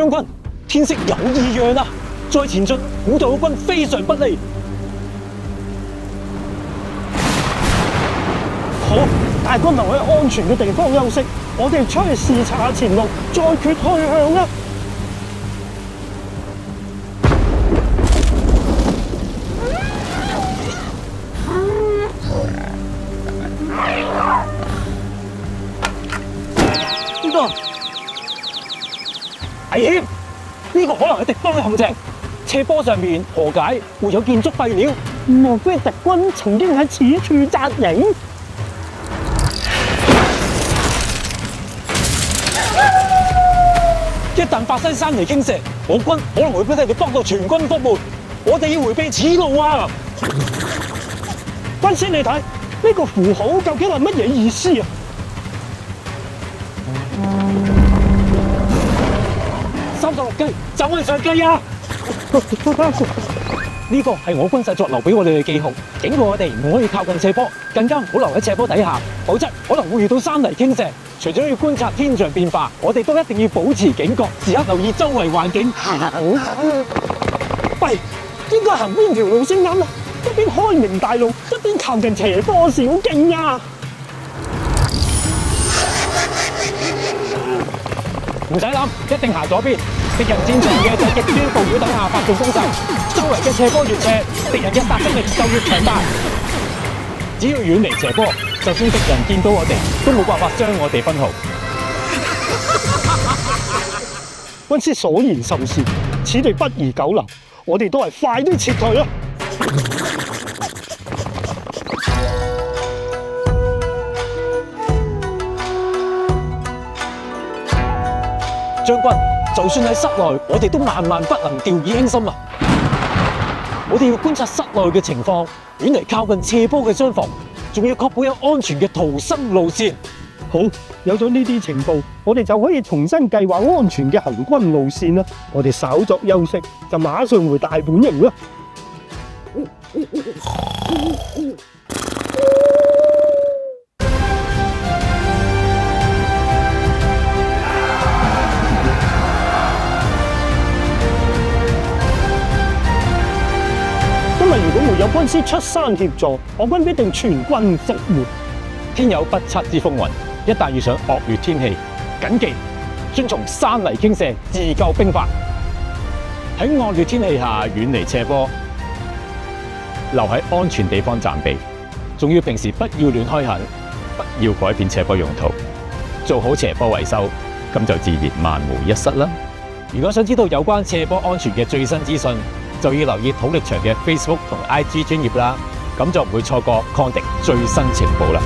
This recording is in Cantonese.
將軍，天色有異樣啊！再前進，古代嘅軍非常不利。好，大軍留喺安全嘅地方休息，我哋出去視察下前路，再決去向啊！呢個危險，呢個可能係敵方嘅陷阱。斜坡上面何解會有建築廢料？莫非敵軍曾經喺此處紮營？一旦發生山泥傾瀉，我軍可能會俾佢哋幫到全軍覆沒。我哋要迴避此路啊！軍師，你睇呢個符號究竟係乜嘢意思啊？36雞，走去上雞啊！呢個係我軍製作留俾我哋嘅記號，警告我哋唔可以靠近斜坡，更加唔好留喺斜坡底下，否則可能會遇到山泥傾瀉。除咗要觀察天象變化，我哋都一定要保持警覺，時刻留意周圍環境。喂，應該行邊條路先啱啊？一邊開明大路，一邊靠近斜坡小徑啊！唔使諗，一定行左邊。敵人戰場嘅就極端暴雨底下發動攻勢，周圍嘅斜坡越斜，敵人嘅殺傷力就越強大。只要遠離斜坡，就算敵人見到我哋，都冇辦法將我哋分毫。軍師所言甚是，此地不宜久留，我哋都係快啲撤退啦！將軍，就算喺室內，我哋都萬萬不能掉以輕心啊！我哋要觀察室內嘅情況，遠離靠近斜坡嘅廂房，仲要確保有安全嘅逃生路線。好，有咗呢啲情報，我哋就可以重新計劃安全嘅行軍路線啦。我哋稍作休息，就馬上回大本營啦。如果沒有軍師出山協助，我軍必定全軍覆沒。天有不測之風雲，一旦遇上惡劣天氣，謹記遵從山泥傾瀉自救兵法。喺惡劣天氣下遠離斜坡，留喺安全地方暫避。仲要平時不要亂開墾，不要改變斜坡用途，做好斜坡維修，咁就自然萬無一失啦。如果想知道有關斜坡安全嘅最新資訊，就要留意土力場嘅 Facebook 同 IG 專頁啦，咁就唔會錯過抗敵最新情報啦。